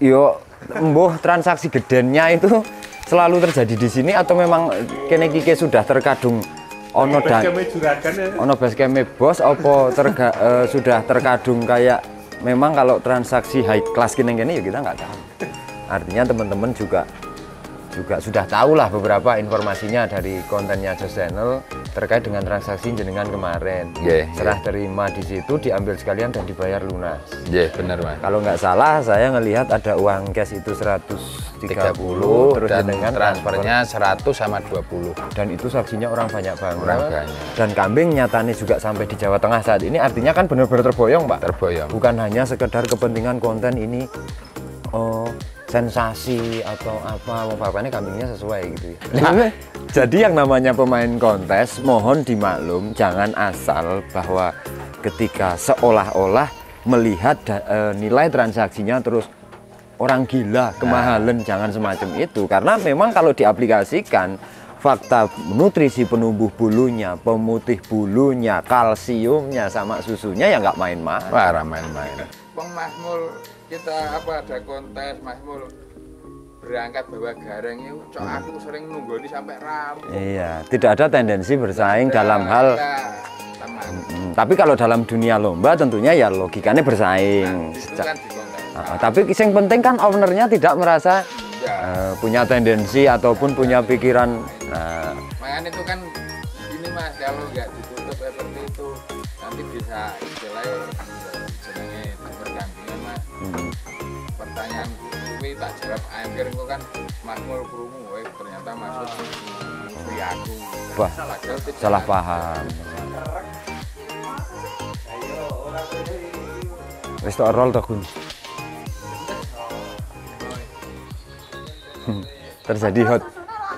Yo, mbuh transaksi gedennya itu selalu terjadi di sini atau memang kene iki sudah terkadung ono baskeme bos apa sudah terkadung kayak memang kalau transaksi high class kene ya kita nggak tahu. Artinya teman-teman juga sudah tahu lah beberapa informasinya dari kontennya Jos Channel terkait dengan transaksi jenengan kemarin. Serah terima di situ diambil sekalian dan dibayar lunas. Benar Mas. Kalau nggak salah saya ngelihat ada uang cash itu 130 terus dan dengan transfernya 100 sama 20. Dan itu saksinya orang banyak banget. Dan kambing nyatanya juga sampai di Jawa Tengah saat ini, artinya kan benar-benar terboyong Pak. Terboyong. Bukan hanya sekedar kepentingan konten ini sensasi atau apa, bapaknya kambingnya sesuai gitu ya. Nah, jadi yang namanya pemain kontes mohon dimaklum, jangan asal bahwa ketika seolah-olah melihat nilai transaksinya terus orang gila, kemahalan, jangan semacam itu. Karena memang kalau diaplikasikan fakta nutrisi penumbuh bulunya, pemutih bulunya, kalsiumnya sama susunya ya nggak main-main. Wah, main-main. Bang Mahmul, kita ada kontes Mahmul berangkat bawa gareng itu, aku sering nunggu sampai rampung. Iya, tidak ada tendensi bersaing dalam hal. Tapi kalau dalam dunia lomba tentunya ya logikanya bersaing. Tapi yang penting kan ownernya tidak merasa punya tendensi ataupun punya pikiran. Makanya itu kan ini Mas, kalau nggak ditutup seperti itu nanti bisa istilahnya jenenge bergantian Mas. Pertanyaan kuwi tak jawab akhir itu kan Mahmul krungu ternyata maksud aku. Wah, salah paham. Wis tok roll to, Gun.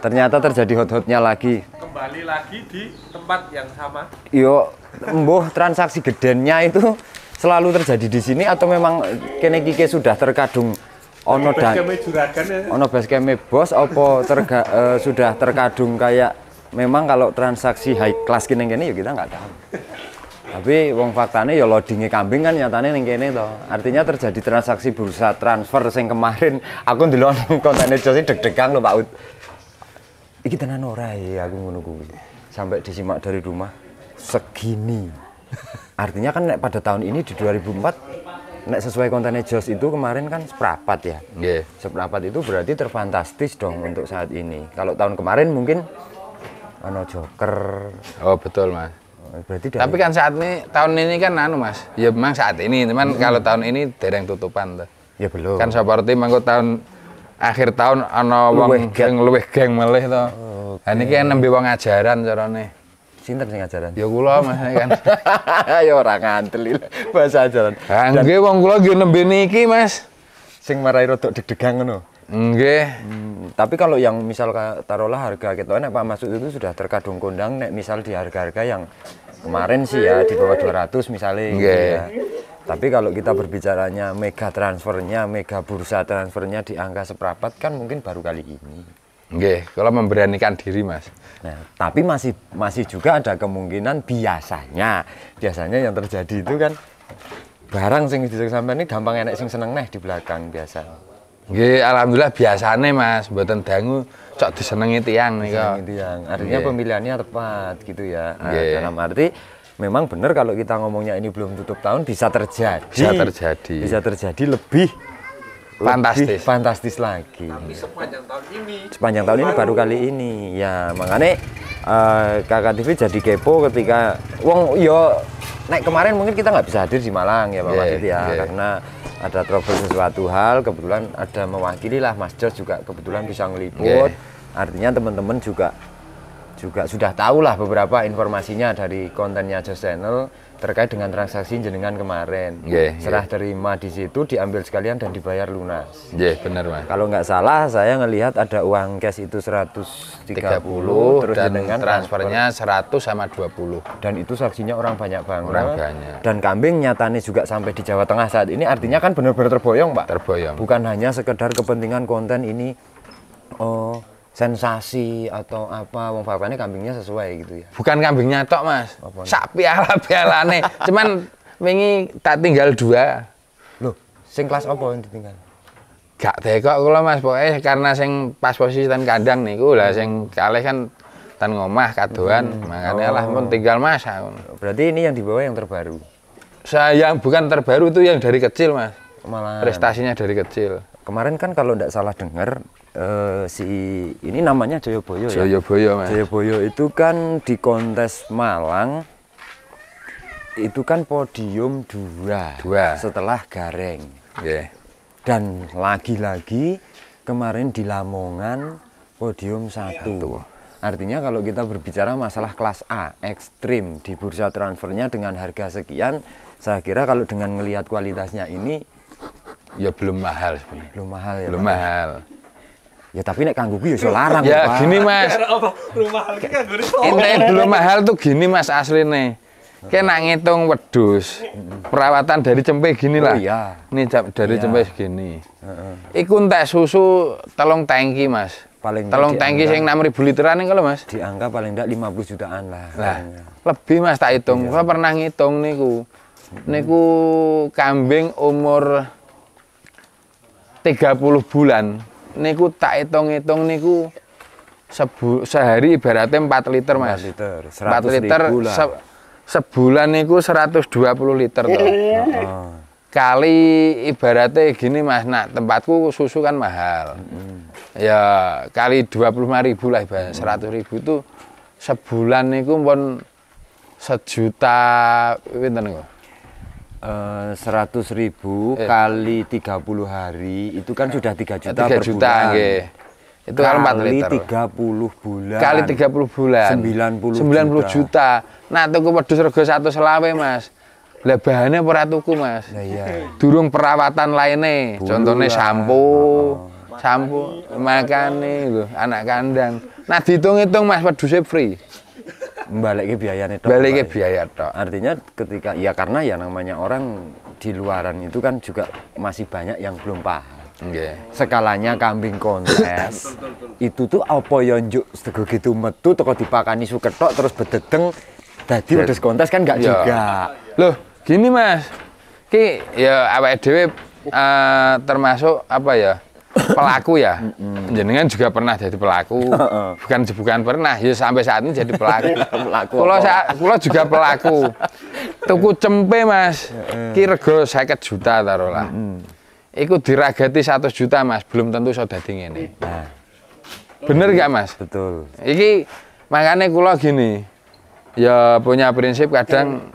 Ternyata terjadi hot-hotnya lagi. Kembali lagi di tempat yang sama. Yo, mbuh transaksi gedennya itu selalu terjadi di sini atau memang kene iki sudah terkadung ono baskeme bos apa sudah terkadung kayak memang kalau transaksi high class kene ya kita nggak tahu. Tapi wong faktane ya loadingnya kambing kan nyatane ning kene to. Artinya terjadi transaksi bursa transfer sing kemarin aku ndelok kontene Jos deg-degan lho Pak Ud. Iki tenan ora ya aku ngono kuwi. Sampai disimak dari rumah segini. Artinya kan pada tahun ini di 2004 nek sesuai kontennya Jos itu kemarin kan seprapat ya. Seprapat itu berarti terfantastis dong untuk saat ini. Kalau tahun kemarin mungkin ono Joker. Oh betul Mas. Berarti tapi kan saat ini tahun ini kan Mas. Ya memang saat ini, teman kalau tahun ini dereng tutupan tuh. Ya belum. Kan seperti mangko tahun akhir tahun ana wong sing luwih geng melih to. Ha niki nembe wong ajaran carane. Sinten sing ajaran? Ya kula Mas kan. Ya ora nganteli bahasa ajaran. Ha nggih wong kula nggih nembe niki Mas. Sing marai rodok deg-degan ngono. Nggih. Tapi kalau yang misal taruhlah harga kita nek Pak Masud itu sudah terkadung kondang nek misal di harga-harga yang kemarin sih ya di bawah 200 misalnya gitu ya. Tapi kalau kita berbicaranya mega transfernya, mega bursa transfernya di angka seprapat kan mungkin baru kali ini. Nggih, kalau memberanikan diri Mas. Nah, tapi masih juga ada kemungkinan biasanya yang terjadi itu kan barang sing sampean ini gampang enek sing seneng neh di belakang biasa. Nggih, alhamdulillah biasane Mas, mboten dangu cok disenengi tiyang nika. Artinya pemilihannya tepat gitu ya. Dalam arti memang benar kalau kita ngomongnya ini belum tutup tahun bisa terjadi. Bisa terjadi lebih fantastis lagi. Tapi sepanjang tahun ini baru kali ini. Ya, makanya Kakak TV jadi kepo ketika wong yo naik kemarin mungkin kita nggak bisa hadir di Malang ya Pak Masud ya karena ada trouble sesuatu hal, kebetulan ada mewakili lah Mas Jos juga kebetulan bisa ngeliput. Artinya teman-teman juga sudah tahu lah beberapa informasinya dari kontennya Jos Channel terkait dengan transaksi jenengan kemarin. Serah terima di situ diambil sekalian dan dibayar lunas. Benar Mas. Kalau nggak salah saya ngelihat ada uang cash itu 130 terus dan dengan transfernya 100 sama 20. Dan itu saksinya orang banyak banget. Dan kambing nyatanya juga sampai di Jawa Tengah saat ini, artinya kan benar-benar terboyong Pak. Terboyong. Bukan hanya sekedar kepentingan konten ini sensasi atau apa, wong bapaknya kambingnya sesuai gitu ya. Bukan kambingnya tok Mas, sak piala-pialane. Cuman wingi tak tinggal 2. Loh, sing kelas apa yang ditinggal? Gak tekok kula Mas, pokoke karena sing pas posisi ten kandang niku lah sing kalih kan ten ngomah kadoan, makanya lah pun tinggal masak. Berarti ini yang dibawa yang terbaru. Saya yang bukan terbaru itu yang dari kecil Mas. Malahan. Prestasinya dari kecil. Kemarin kan kalau tidak salah dengar si ini namanya Joyoboyo ya. Joyoboyo Mas. Joyoboyo itu kan di kontes Malang itu kan podium 2 setelah Gareng. Nggih. Dan lagi-lagi kemarin di Lamongan podium 1. Artinya kalau kita berbicara masalah kelas A ekstrim di bursa transfernya dengan harga sekian, saya kira kalau dengan melihat kualitasnya ini ya belum mahal sebenarnya. belum mahal ya. Belum Pak? mahal. Ya tapi nek kanggo ku ya iso larang Ya Pak. gini Mas. Intinya belum mahal tuh gini Mas asline. Kena ngitung wedhus. Perawatan dari cempe gini lah. Oh iya. Ini dari Iya. cempe segini. Iku entek susu telung tangki Mas. Paling Telung enggak tangki sing 6.000 literan ini kalau Mas. di angka paling enggak 50 jutaan lah. Lah, lebih Mas tak hitung. Saya pernah ngitung niku. Niku kambing umur 30 bulan. Niku tak hitung-hitung niku sehari ibaratnya 4 liter Mas. 4 liter. 4 liter sebulan niku 120 liter toh. Kali ibaratnya gini Mas, nah tempatku susu kan mahal. Ya kali 25.000 lah ibaratnya 100.000 itu sebulan niku pun 1 juta pinten niku. 100.000 kali 30 hari itu kan sudah 3 juta 3 per juta bulan. nggih. Itu kalau 4 liter. Kali 30 bulan. Kali 30 bulan. 90 juta. Nah, tuku wedhus rega 120 Mas. Lah bahannya ora tuku Mas. Nah, iya. Durung perawatan lainnya. Contohnya sampo, makane lho, anak kandang. Nah, dihitung-hitung Mas wedhusnya free. Balik biayanya tok. Balik Pak. biaya tok. Artinya ketika ya karena ya namanya orang di luaran itu kan juga masih banyak yang belum paham. Nggih. Skalanya kambing kontes itu tuh apa ya njuk sego gitu metu teko dipakani suketok terus bededeng dadi wedhus kontes kan enggak Ya. juga. Loh, gini Mas. Ki ya awake dhewe termasuk apa ya? Pelaku ya. Jenengan juga pernah jadi pelaku. Bukan pernah, ya sampai saat ini jadi pelaku. Pelaku Kula juga pelaku. Tuku cempe Mas. Ki rego 50 juta taruhlah. Iku diragati 100 juta Mas, belum tentu iso dadi ngene. Nah, Bener gak Mas? betul. Iki makanya kula gini. Ya punya prinsip kadang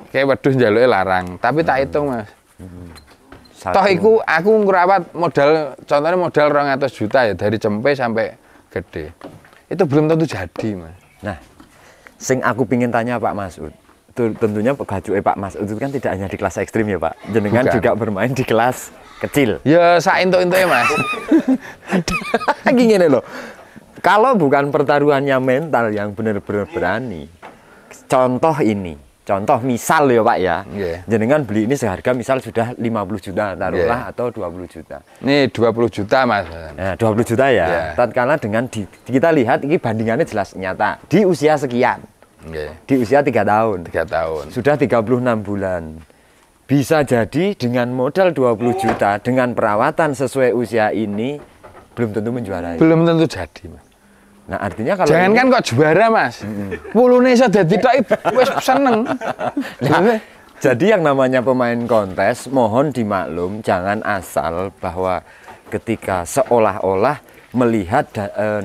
kayak wedhus njaluke larang, tapi tak hitung Mas. Toh iku aku ngrawat modal, contohnya modal 200 juta ya dari cempe sampai gede. Itu belum tentu jadi Mas. Nah, sing aku pingin tanya Pak Masud. Tentunya gajuke Pak Masud itu kan tidak hanya di kelas ekstrim ya Pak. Jenengan Bukan. juga bermain di kelas kecil. Ya sak entuk-entuke Mas. Gini loh. Kalau bukan pertaruhannya mental yang benar-benar berani. Contoh ini. Contoh misal ya Pak ya. Nggih. Jenengan beli ini seharga misal sudah 50 juta taruhlah atau 20 juta. Ini 20 juta Mas. Nah, 20 juta ya. Iya. Tatkala dengan kita lihat ini bandingannya jelas nyata. Di usia sekian. Nggih. Di usia 3 tahun. 3 tahun. Sudah 36 bulan. Bisa jadi dengan modal 20 juta dengan perawatan sesuai usia ini belum tentu menjuarai. Belum tentu jadi Mas. Nah, artinya kalau Jangan kan kok juara Mas. Pulune iso dadi tok wis seneng. Nah, jadi yang namanya pemain kontes mohon dimaklum jangan asal bahwa ketika seolah-olah melihat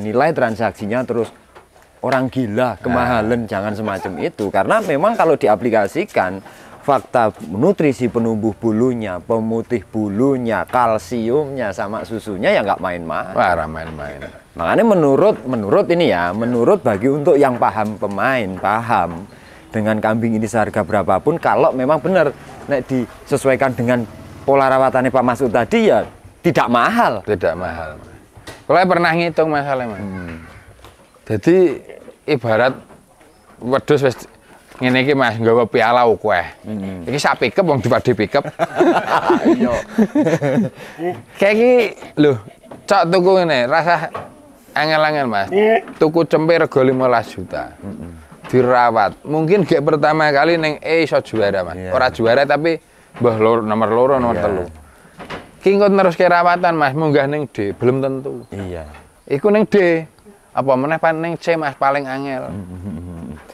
nilai transaksinya terus orang gila, kemahalan, jangan semacam itu. Karena memang kalau diaplikasikan fakta nutrisi penumbuh bulunya, pemutih bulunya, kalsiumnya sama susunya ya nggak main-main. Wah, ora main-main. Makanya menurut ini ya, menurut bagi untuk yang paham pemain, paham dengan kambing ini seharga berapapun, kalau memang benar nek disesuaikan dengan pola rawatannya Pak Masud tadi ya tidak mahal. Tidak mahal. Kalau pernah ngitung masalah Mas. Jadi ibarat wedhus wis ngene iki Mas, nggawa piala ukeh. Iki sak pickup wong dipade pickup. Iya. Kayak iki lho, cok tuku ngene, rasa angel-angel Mas. Tuku cempe rego 15 juta. Dirawat. Mungkin gak pertama kali ning iso juara Mas. Iya. Ora juara tapi mbah nomor loro, nomor Iya. telu. Ki engko terus kerawatan Mas, munggah ning D, belum tentu. Iya. Iku ning D. Apa meneh ning C Mas paling angel.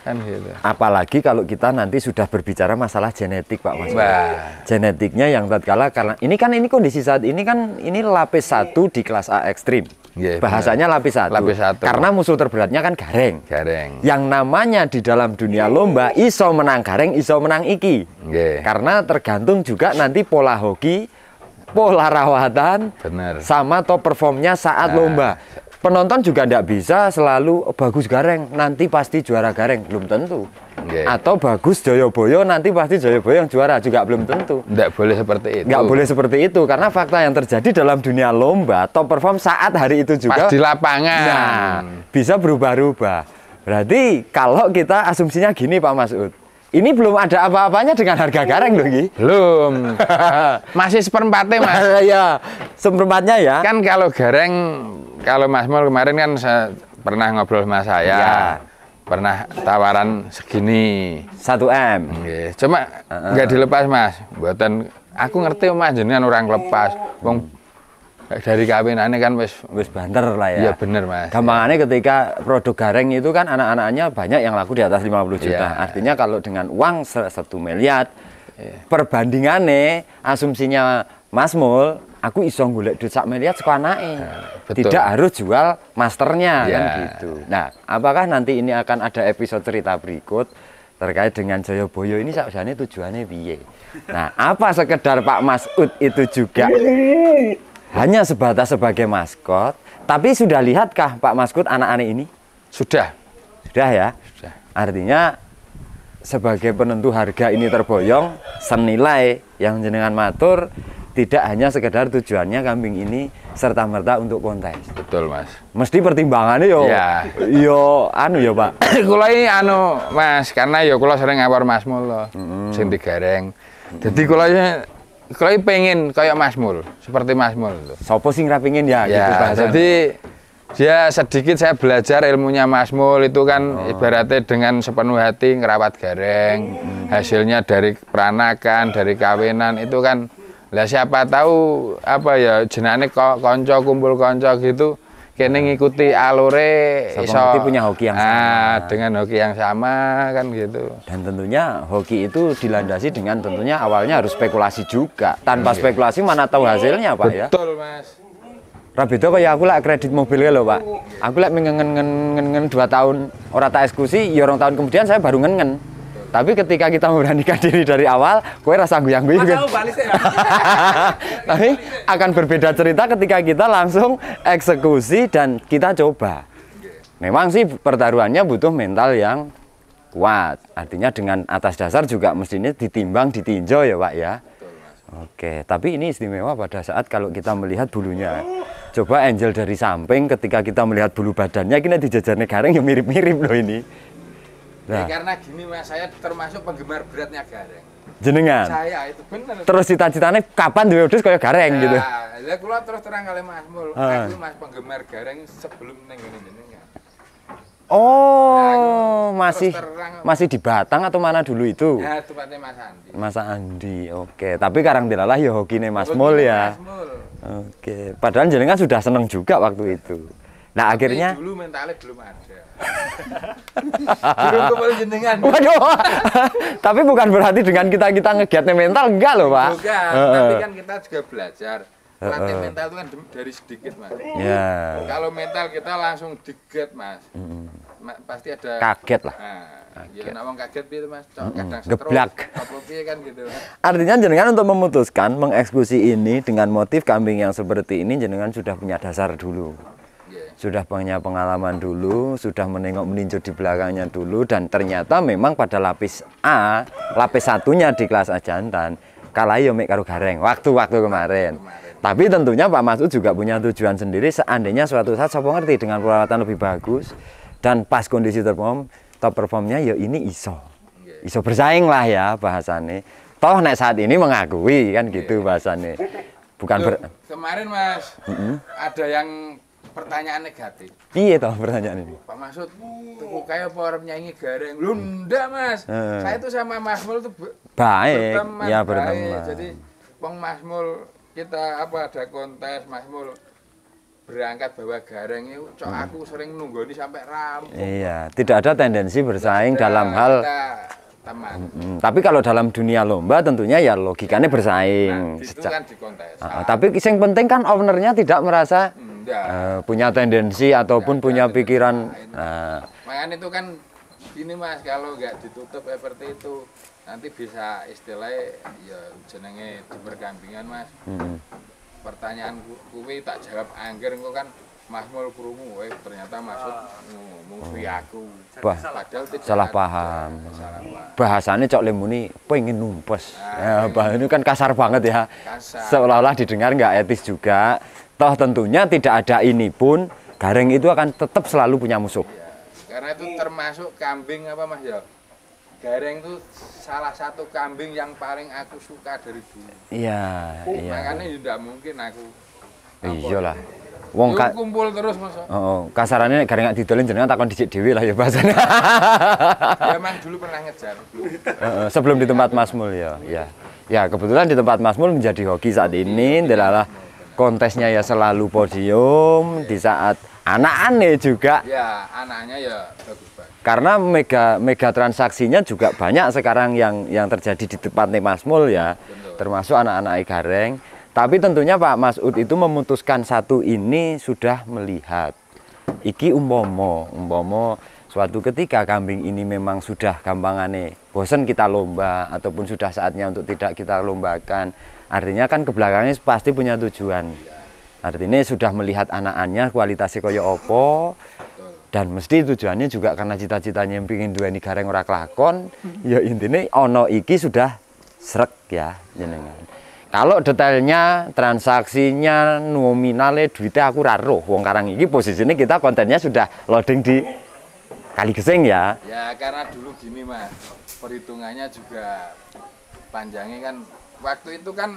Kan gitu. Apalagi kalau kita nanti sudah berbicara masalah genetik Pak Mas. Wah. Genetiknya yang tatkala karena ini kondisi saat ini kan ini lapis 1 di kelas A ekstrim. Yeah, bahasanya lapis 1. Lapis 1. Karena musuh terberatnya kan gareng. Gareng. Yang namanya di dalam dunia lomba iso menang gareng, iso menang iki. Yeah. Karena tergantung juga nanti pola hoki, pola rawatan, Bener. sama top performnya saat lomba. Penonton juga tidak bisa selalu bagus gareng, nanti pasti juara gareng, belum tentu. Yeah. Atau bagus Joyoboyo, nanti pasti Joyoboyo yang juara, juga belum tentu. Nggak boleh seperti itu. Nggak boleh seperti itu, karena fakta yang terjadi dalam dunia lomba, top perform saat hari itu juga pas di lapangan. Nah, bisa berubah-ubah. Berarti kalau kita asumsinya gini Pak Masud, ini belum ada apa-apanya dengan harga gareng loh, Gi. Belum. Masih seperempatnya Mas. Ya, seperempatnya ya. Kan kalau gareng, kalau Mas Mul kemarin kan saya pernah ngobrol sama saya. Ya. Pernah tawaran segini. 1M. Nggih, cuma nggak dilepas Mas. Buatan aku ngerti Mas jenengan orang lepas. Wong dari kawinane kan wis banter lah ya. Iya bener Mas. Gampangannya ketika produk gareng itu kan anak-anaknya banyak yang laku di atas 50 juta. Iya. Artinya kalau dengan uang 1 miliar, perbandingannya asumsinya Mas Mul, aku iso golek duit 1 miliar saka anake. Betul. Tidak harus jual masternya Iya. kan gitu. Nah, apakah nanti ini akan ada episode cerita berikut terkait dengan Joyoboyo ini sakjane tujuannya piye? Nah, apa sekedar Pak Masud itu juga hanya sebatas sebagai maskot, tapi sudah lihatkah Pak Masud anak-anak ini? Sudah. Sudah ya? Sudah. Artinya sebagai penentu harga ini terboyong, senilai yang jenengan matur tidak hanya sekedar tujuannya kambing ini serta-merta untuk kontes. Betul Mas. Mesti pertimbangannya yo. Iya. Yo anu ya, Pak. Kula ini anu Mas, karena ya kula sering ngawur Mas Mul loh. Sing digareng. Jadi kula pengen kayak Mas Mul, seperti Mas Mul itu. Sopo sing rapingin ya, gitu Ya, bahasa. jadi dia sedikit saya belajar ilmunya Mas Mul itu kan ibaratnya dengan sepenuh hati ngerawat gareng, hasilnya dari peranakan, dari kawinan itu kan, lah siapa tahu apa ya jenenge konco kumpul konco gitu, kene ngikuti alure Sapa ngerti punya hoki yang sama. dengan hoki yang sama kan gitu. Dan tentunya hoki itu dilandasi dengan tentunya awalnya harus spekulasi juga. Tanpa spekulasi mana tahu hasilnya, Pak ya. Betul Mas. Rabido kayak aku lah kredit mobilnya loh Pak. Aku lah ngen 2 tahun orang tak eksekusi, ya 2 tahun kemudian saya baru ngen. Tapi ketika kita memberanikan diri dari awal, kowe rasa guyang-guyu kan. Tapi akan berbeda cerita ketika kita langsung eksekusi dan kita coba. Memang sih pertaruhannya butuh mental yang kuat. Artinya dengan atas dasar juga mestinya ditimbang, ditinjau ya Pak ya. Oke, tapi ini istimewa pada saat kalau kita melihat bulunya. Coba Angel dari samping ketika kita melihat bulu badannya, kita dijajarnya gareng ya mirip-mirip loh ini. Ya, Nah, karena gini Mas, saya termasuk penggemar beratnya gareng. jenengan. Saya itu bener. Terus cita-citanya kapan duwe wedhus kayak gareng gitu. Ya, kula terus terang kali Mas Mul. Aku Mas penggemar gareng sebelum neng ngene jenengan. Oh, Nah, masih terus terang. masih di Batang atau mana dulu itu? Ya, tempatnya Mas Andi. Mas Andi. Oke, tapi karang dilalah ya hokine Mas Mul ya. Mas Mul. Oke, padahal jenengan sudah seneng juga waktu itu. Nah, akhirnya Tapi dulu mentalnya belum ada. Belum kembali jenengan. waduh. Tapi bukan berarti dengan kita ngegiatnya mental enggak loh, Pak. Bukan, tapi kan kita juga belajar. Latih mental itu kan dari sedikit Mas. Ya. Kalau mental kita langsung diget Mas. Pasti ada Kaget lah. Nah, ya nek wong kaget piye Mas? Kadang Geblak. Apa piye kan gitu. Artinya jenengan untuk memutuskan mengeksekusi ini dengan motif kambing yang seperti ini jenengan sudah punya dasar dulu. Iya. Sudah punya pengalaman dulu, sudah menengok meninjau di belakangnya dulu dan ternyata memang pada lapis A, lapis satunya di kelas A jantan, kalah yo mek karo gareng waktu-waktu kemarin. Tapi tentunya Pak Masud juga punya tujuan sendiri seandainya suatu saat sapa ngerti dengan perawatan lebih bagus dan pas kondisi top performnya ya ini iso bersaing lah ya bahasane. Toh nek saat ini mengakui kan gitu bahasane. Bukan Kemarin Mas, ada yang pertanyaan negatif. piye toh pertanyaan ini? Pak Masud, tuku kayak apa orang nyanyi gareng? Lu ndak Mas. Saya tuh sama Mas Mul tuh Baik, berteman, ya baik. berteman. Jadi Wong Mas Mul kita ada kontes Mas Mul berangkat bawa gareng itu, aku sering nunggoni sampai rampung. Iya, tidak ada tendensi bersaing dalam hal teman. Tapi kalau dalam dunia lomba tentunya ya logikanya bersaing. Itu kan di kontes. Tapi yang penting kan ownernya tidak merasa punya tendensi ataupun punya pikiran. Makanya itu kan gini Mas, kalau nggak ditutup seperti itu nanti bisa istilahnya ya jenenge dipergampingan Mas. Pertanyaan kuwi tak jawab angger engko kan Mas Mul krungu ternyata maksud ngomong aku. Padahal salah paham. Bahasanya cok lemuni pengen numpes. Ini kan kasar banget ya. Seolah-olah didengar nggak etis juga. Toh tentunya tidak ada ini pun gareng itu akan tetap selalu punya musuh. Ya, karena itu termasuk kambing apa Mas ya? Gareng itu salah satu kambing yang paling aku suka dari dulu. Iya, iya. Makanya tidak mungkin aku. Iyalah. Wong kumpul terus Mas. Kasarannya gareng nggak didolin jenengan takon dicik dhewe lah ya bahasanya. Ya emang dulu pernah ngejar. Sebelum di tempat Mas Mul ya. Ya. Ya, kebetulan di tempat Mas Mul menjadi hoki saat ini adalah kontesnya ya selalu podium di saat anak-anaknya juga. Ya, anaknya ya bagus banget. Karena mega transaksinya juga banyak sekarang yang terjadi di tempatnya Mas Mul ya. Betul. Termasuk anak-anak gareng. Tapi tentunya Pak Masud itu memutuskan satu ini sudah melihat. Iki umpomo suatu ketika kambing ini memang sudah gampangane bosan kita lomba ataupun sudah saatnya untuk tidak kita lombakan. Artinya kan ke belakangnya pasti punya tujuan. Artinya sudah melihat anak-anaknya kualitasnya kaya opo. Dan mesti tujuannya juga karena cita-citanya yang pingin duweni gareng ora kelakon, ya intinya ono iki sudah srek ya jenengan. Kalau detailnya, transaksinya, nominalnya, duitnya aku raruh. Wong karang iki posisinya kita kontennya sudah loading di Kaligeseng ya. Ya karena dulu gini Mas, perhitungannya juga panjangnya kan waktu itu kan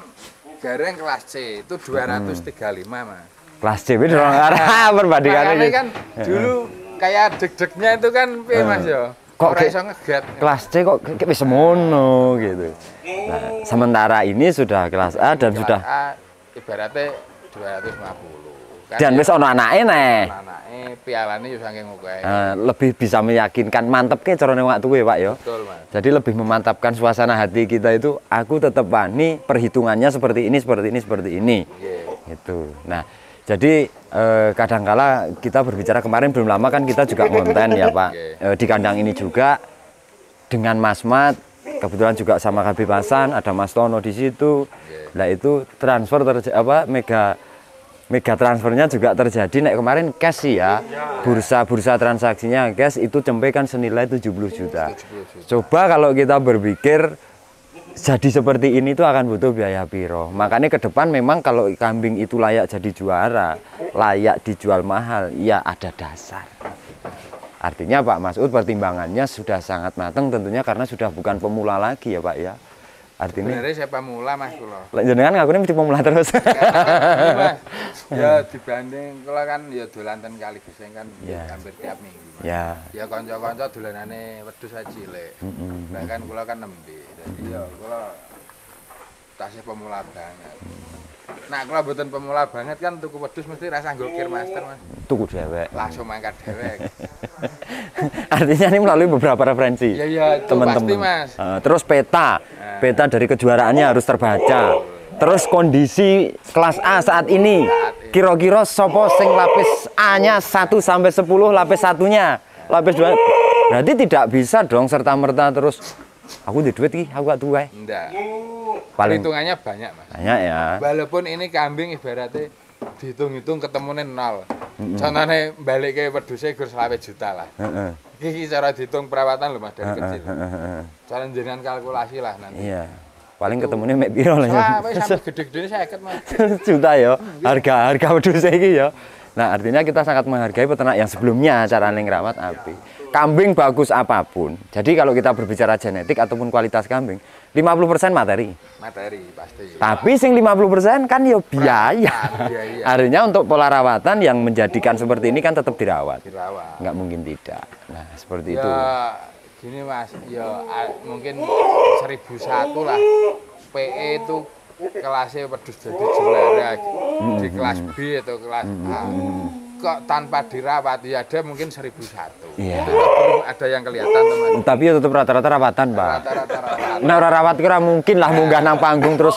gareng kelas C itu 235 Mas. Kelas C itu orang arah perbandingannya kan dulu kayak deg-degnya itu kan Mas ya. Kok iso ngegat. Kelas C kok kayak wis semono gitu. Nah, sementara ini sudah kelas A dan sudah A, ibaratnya 250. Kan dan wis ono anake neh. Anake pialane yo saking akeh. Lebih bisa meyakinkan mantepke carane waktu Pak ya. Betul, Mas. Jadi lebih memantapkan suasana hati kita itu aku tetap wani perhitungannya seperti ini seperti ini seperti ini. Gitu. Nah, jadi kadangkala kita berbicara kemarin belum lama kan kita juga konten ya Pak di kandang ini juga dengan Mas Mat, kebetulan juga sama Habib Hasan, ada Mas Tono di situ. Nah itu transfer mega transfernya juga terjadi. Nek kemarin cash sih ya, bursa transaksinya cash itu cempe kan senilai 70 juta. Coba kalau kita berpikir jadi seperti ini tuh akan butuh biaya piro. Makanya ke depan memang kalau kambing itu layak jadi juara, layak dijual mahal, ya ada dasar. Artinya Pak Masud pertimbangannya sudah sangat matang tentunya karena sudah bukan pemula lagi ya Pak ya. Artinya sebenarnya saya pemula Mas kula. Jenengan ngakunya mesti pemula terus. Mas, ya dibanding kula kan ya dolan ten Kaligeseng kan hampir tiap minggu. Ya. Ya kanca-kanca dolanane wedhus aja cilik. Bahkan kula kan nembe. Jadi ya kula tasih pemula banget. Nah, kula mboten pemula banget kan tuku wedhus mesti rasa nggokir master Mas. Tuku dhewek. Langsung mangkat dhewek. Artinya ini melalui beberapa referensi. Iya, teman-teman. Mas. Terus peta dari kejuaraannya harus terbaca. Terus kondisi kelas A saat ini. Kira-kira sopo sing lapis A-nya 1 sampai 10, lapis satunya, lapis 2. Berarti tidak bisa dong serta-merta terus aku di duit iki, aku gak duwe. Enggak. Paling hitungannya banyak Mas. Banyak ya. Walaupun ini kambing ibaratnya dihitung-hitung ketemunya 0. Contohnya balik ke wedhusnya gur 1 juta lah. Iki cara dihitung perawatan lho Mas dari kecil. Cara jenengan kalkulasi lah nanti. Iya. Paling ketemunya mek piro lah ya. Wah, sampai gede-gedene 50 Mas. Juta ya. Harga wedhus iki ya. Nah, artinya kita sangat menghargai peternak yang sebelumnya carane ngrawat apik. Kambing bagus apapun. Jadi kalau kita berbicara genetik ataupun kualitas kambing, 50% materi. Materi pasti. Tapi sing 50% kan ya biaya. Artinya untuk pola rawatan yang menjadikan seperti ini kan tetap dirawat. Nggak mungkin tidak. Nah, seperti itu. Gini Mas, ya mungkin 1001 lah. PE itu kelasnya wedhus jadi juara di kelas B atau kelas A. Kok tanpa dirawat ya ada mungkin 1.001. Iya. Itu belum ada yang kelihatan teman. Tapi ya tetep rata-rata rawatan, Pak. Rata-rata rawat. Nah, ora rawat kira mungkin lah munggah nang panggung terus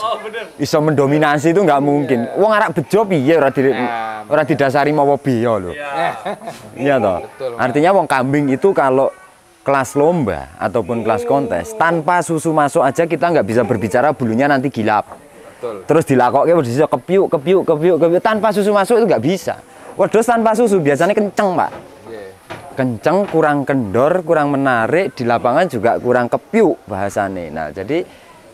iso mendominasi itu nggak mungkin. Wong arak bejo piye ora didasari mawa biya lho. Iya toh. Betul, Artinya wong kambing itu kalau kelas lomba ataupun kelas kontes tanpa susu masuk aja kita nggak bisa berbicara bulunya nanti gilap. Betul. Terus dilakokke bisa kepiuk tanpa susu masuk itu nggak bisa. Wedhus tanpa susu biasanya kenceng, Pak. Iya. Kenceng, kurang kendor, kurang menarik, di lapangan juga kurang kepiuk bahasane. Nah, jadi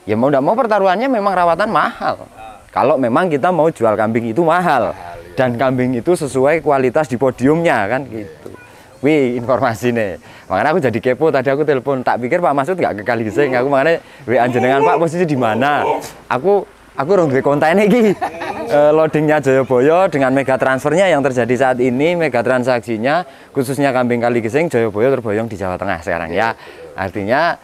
ya mau tidak mau pertaruhannya memang rawatan mahal. Kalau memang kita mau jual kambing itu mahal. Dan kambing itu sesuai kualitas di podiumnya kan gitu. Wih, informasi nih. Makanya aku jadi kepo, tadi aku telepon, tak pikir Pak Masud nggak ke Kaligesing. Aku makanya WA jenengan Pak, posisi di mana? Aku rong duwe konten iki. Loadingnya Jayabaya dengan mega transfernya yang terjadi saat ini, mega transaksinya khususnya kambing Kaligesing Jayabaya terboyong di Jawa Tengah sekarang ya. Artinya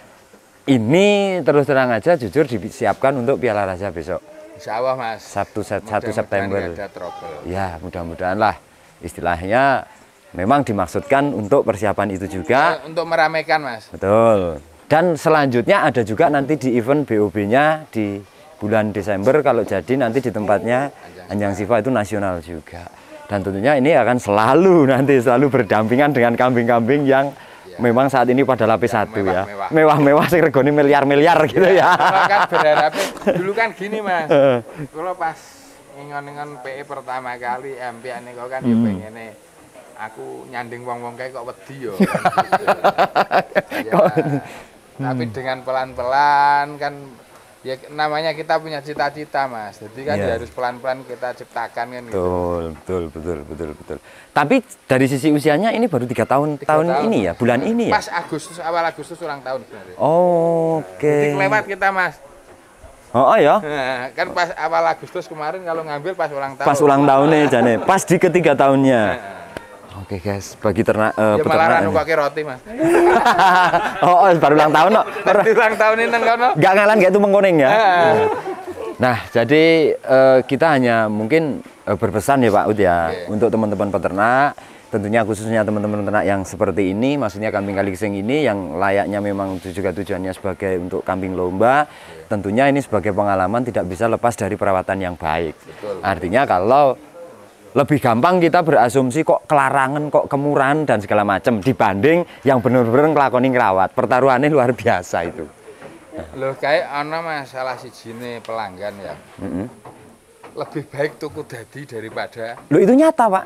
ini terus terang aja jujur disiapkan untuk Piala Raja besok. Insya Allah Mas. Sabtu 1 Mudah-mudahan September. nggak ada trouble. Ya, mudah-mudahan lah istilahnya memang dimaksudkan untuk persiapan itu juga. Untuk meramaikan Mas. Betul. Dan selanjutnya ada juga nanti di event BOB-nya di bulan Desember kalau jadi nanti di tempatnya Anjang Sifa itu nasional juga. Dan tentunya ini akan selalu berdampingan dengan kambing-kambing yang memang saat ini pada lapis 1 ya. Mewah-mewah sing regane miliar-miliar gitu ya. Kalau kan berharap dulu kan gini Mas. Kalau pas ngingon-ngingon PE pertama kali MP ini kok kan ya pengen aku nyanding wong-wong kayak kok wedi yo. Tapi dengan pelan-pelan kan ya namanya kita punya cita-cita Mas. Jadi kan ya harus pelan-pelan kita ciptakan kan gitu. Betul. Tapi dari sisi usianya ini baru 3 tahun ini ya, bulan ini ya. Pas Agustus, awal Agustus ulang tahun sebenarnya. Oke. Jadi kelewat kita Mas. Oh ya. Nah, kan pas awal Agustus kemarin kalau ngambil pas ulang tahun. Pas ulang tahunnya jane, pas di ketiga tahunnya. Oke guys, bagi ternak Ya peternak. malah anu pakai roti Mas. Baru ulang tahun kok. Baru ulang tahun ini nang kono. Enggak ngalan kayak itu mengkoning ya. Nah, jadi kita hanya mungkin berpesan ya Pak Ud ya untuk teman-teman peternak, tentunya khususnya teman-teman peternak yang seperti ini, maksudnya kambing Kaligesing ini yang layaknya memang juga tujuannya sebagai untuk kambing lomba, tentunya ini sebagai pengalaman tidak bisa lepas dari perawatan yang baik. Betul. Artinya kalau lebih gampang kita berasumsi kok kelarangan, kok kemurahan dan segala macam dibanding yang benar-benar ngelakoni ngerawat. Pertaruhannya luar biasa itu. Loh kayak ana masalah sijine pelanggan ya. Lebih baik tuku dadi daripada. Loh itu nyata Pak.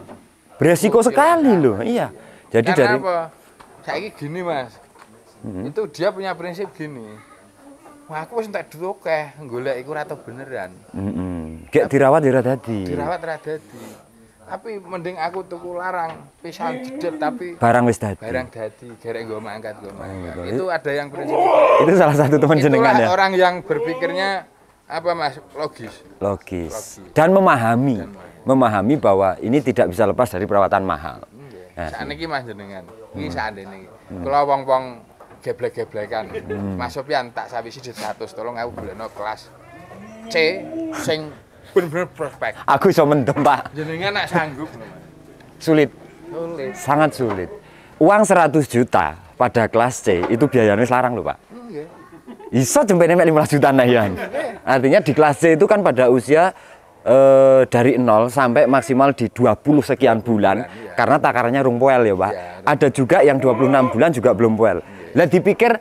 Beresiko sekali loh. Iya. Jadi Karena dari apa? Saiki gini Mas. Itu dia punya prinsip gini. Wah, aku wis entek duwe akeh, golek iku ora tau beneran. Kayak dirawat ya ora dadi. Dirawat ora dadi. Tapi mending aku tuku larang pisang jedel tapi Barang wis dadi. barang dadi, gerek nggo mangkat nggo mangkat. betul. Itu ada yang prinsip. Itu salah satu teman jenengan ya. Orang yang berpikirnya apa Mas? Logis. Dan memahami bahwa ini tidak bisa lepas dari perawatan mahal. Sakniki Mas jenengan. Iki sakniki. Kula wong-wong geblek-geblekan. Mas Sopyan tak sawisi 100 tolong aku golekno kelas C sing bener-bener prospek. Aku iso mendem Pak. Jenengan nak sanggup. Sulit. Sulit. Sangat sulit. Uang 100 juta pada kelas C itu biayanya larang loh Pak. Nggih. Iso jempene 15 juta nayan. Artinya di kelas C itu kan pada usia dari 0 sampai maksimal di 20 sekian bulan karena takarannya rung poel ya Pak. Ada juga yang 26 bulan juga belum poel. Lah dipikir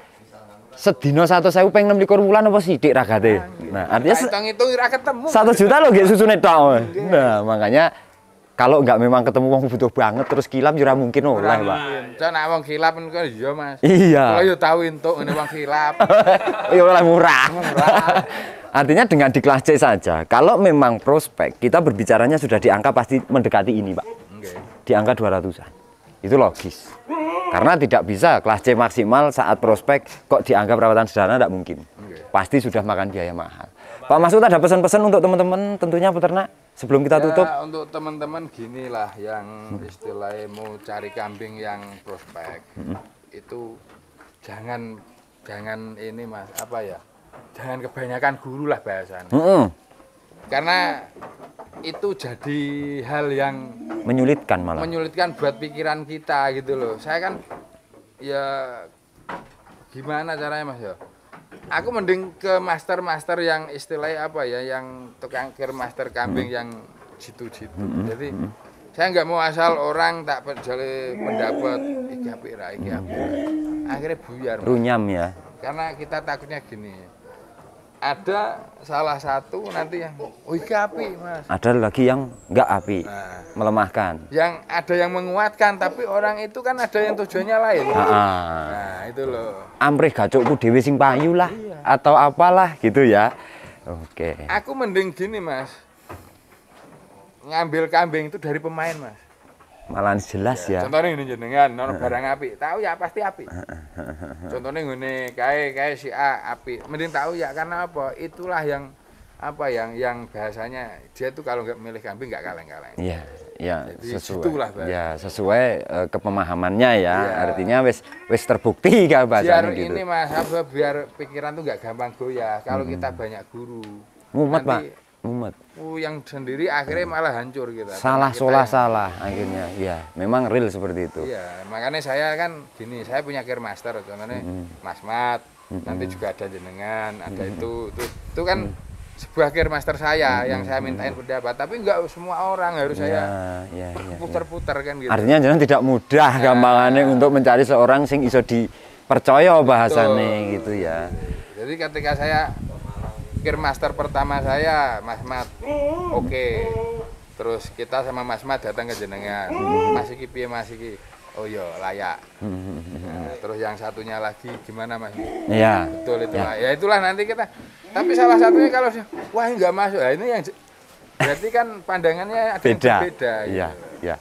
sedino 100.000 pengen 26 bulan apa sithik ragate. Nah, artinya hitung-hitung ora ketemu. 1 juta loh nggih susune tok. Nah, makanya kalau nggak memang ketemu wong butuh banget terus kilap ya ora mungkin oleh, Pak. Cak nak wong kilap kan iya, Mas. Iya. Kalau yo tau entuk ngene wong kilap. Ya oleh murah. Artinya dengan di kelas C saja, kalau memang prospek, kita berbicaranya sudah di angka pasti mendekati ini, Pak. Di angka 200-an. Itu logis. Karena tidak bisa kelas C maksimal saat prospek kok dianggap perawatan sederhana, tidak mungkin. Pasti sudah makan biaya mahal. Pak Masud ada pesan-pesan untuk teman-teman tentunya peternak sebelum kita tutup? Ya, untuk teman-teman gini lah yang istilahnya mau cari kambing yang prospek. Itu jangan ini Mas, apa ya? Jangan kebanyakan guru lah bahasan. karena itu jadi hal yang Menyulitkan malah. menyulitkan buat pikiran kita gitu loh. Saya kan ya gimana caranya Mas ya? Aku mending ke master-master yang istilahnya apa ya, yang tukang kir master kambing yang jitu-jitu. Jadi saya nggak mau asal orang tak jale pendapat iki apik ra iki apik. Akhirnya buyar. Mas. Runyam ya. Karena kita takutnya gini. Ada salah satu nanti yang oh iki apik, Mas. Ada lagi yang nggak api, Nah, melemahkan. yang ada yang menguatkan tapi orang itu kan ada yang tujuannya lain. Nah, itu loh. Amrih gacukku dhewe sing payu lah atau apalah gitu ya. Oke. Aku mending gini, Mas. Ngambil kambing itu dari pemain, Mas. Malah jelas ya. Contohnya ini jenengan, nono barang api, tahu ya pasti api. Contohnya ngene, kayak si A api, mending tahu ya karena apa? Itulah yang apa yang bahasanya dia tuh kalau nggak milih kambing nggak kaleng-kaleng. Iya, ya Jadi sesuai. situlah, Pak. Ya sesuai kepemahamannya ya. Iya. Artinya wis terbukti kan Biar bahasanya gitu. ini Mas, apa biar pikiran tuh nggak gampang goyah. Kalau kita banyak guru, Mumet, Pak. nanti, Mumet. yang sendiri akhirnya malah hancur kita. Salah Kita solah yang- salah akhirnya. Iya, memang real seperti itu. Iya, makanya saya kan gini, saya punya kir master, contohnya Mas Mat, nanti juga ada jenengan, ada itu kan sebuah kir master saya yang saya mintain pendapat, tapi enggak semua orang harus saya Ya, ya, ya. putar-putar kan gitu. Artinya jangan tidak mudah gampangannya untuk mencari seorang sing iso dipercaya bahasane gitu ya. Jadi ketika saya kir master pertama saya Mas Mat, oke. Terus kita sama Mas Mat datang ke jenengan, Mas iki piye Mas iki? Oh iya layak. Nah, terus yang satunya lagi gimana Mas? Iya. Betul itulah. Ya itulah nanti kita. Tapi salah satunya kalau wah enggak masuk. Nah, ini yang berarti kan pandangannya ada yang Beda. berbeda. Iya, gitu. ya.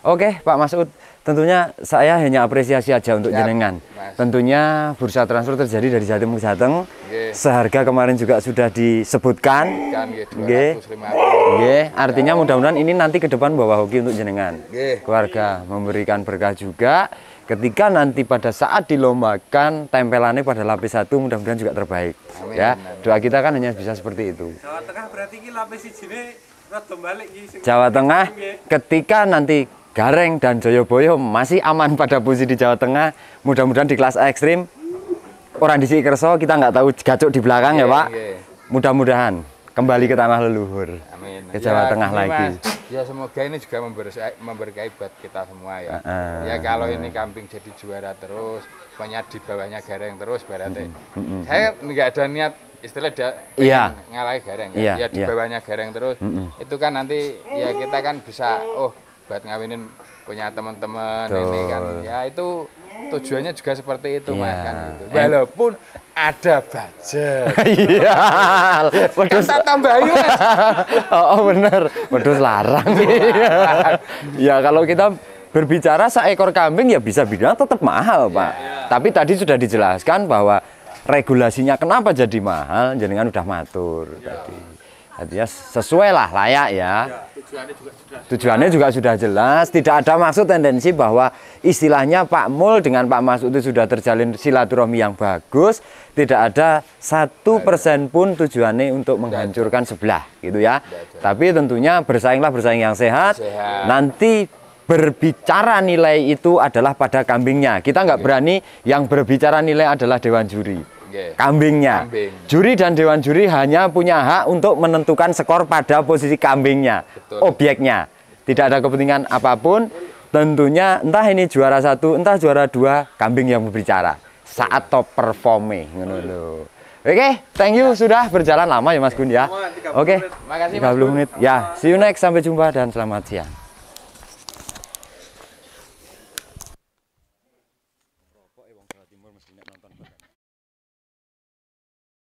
Oke, Pak Masud. Tentunya saya hanya apresiasi aja untuk Siap, jenengan. Mas. Tentunya bursa transfer terjadi dari Jatim ke Jateng. Nggih. Seharga kemarin juga sudah disebutkan. Kan nggih Nggih. 250. Nggih, artinya mudah-mudahan ini nanti ke depan bawa hoki untuk jenengan. Nggih. Keluarga memberikan berkah juga. Ketika nanti pada saat dilombakan tempelannya pada lapis 1 mudah-mudahan juga terbaik. Amin, Ya, amin. doa kita kan hanya bisa seperti itu. Jawa Tengah berarti iki lapis sijine rada balik iki sing Jawa Tengah nggih. ketika nanti Gareng dan Joyoboyo masih aman pada posisi di Jawa Tengah, mudah-mudahan di kelas ekstrim orang di Kerso kita nggak tahu gacuk di belakang ya Nggih, Pak. nggih. Mudah-mudahan kembali ke tanah leluhur. Amin. Ke Jawa Tengah gini, lagi. Mas. Ya semoga ini juga memberkahi buat kita semua ya. Ya kalau ini kambing jadi juara terus, pokoknya di bawahnya Gareng terus berarti. Saya nggak ada niat istilah dia Iya. ngalahin Gareng Iya, ya. Ya di iya. bawahnya Gareng terus. Itu kan nanti ya kita kan bisa buat ngawinin punya teman-teman ini kan. Ya itu tujuannya juga seperti itu Mas Iya. kan gitu. Walaupun ada budget. Iya. Wedhus. Kita tambahin Mas. Oh benar, wedhus larang. Ya kalau kita berbicara seekor kambing ya bisa bilang tetap mahal Pak. Tapi tadi sudah dijelaskan bahwa regulasinya kenapa jadi mahal, jenengan udah matur tadi. Artinya sesuai lah, layak ya. Tujuannya juga sudah jelas. Tidak ada maksud tendensi bahwa istilahnya Pak Mul dengan Pak Mas itu sudah terjalin silaturahmi yang bagus. Tidak ada 1% pun tujuannya untuk menghancurkan sebelah, gitu ya. Tapi tentunya bersainglah bersaing yang sehat. Nanti berbicara nilai itu adalah pada kambingnya. Kita nggak berani yang berbicara nilai adalah dewan juri. Kambingnya. Kambing. Juri dan dewan juri hanya punya hak untuk menentukan skor pada posisi kambingnya, Betul. objeknya. Tidak ada kepentingan apapun. Tentunya entah ini juara 1, entah juara 2, kambing yang berbicara saat top performing. Ngono lho. Oke, thank you sudah berjalan lama ya Mas Gun ya. Oke, Makasih, Mas 30 menit. Ya, see you next, sampai jumpa dan selamat siang.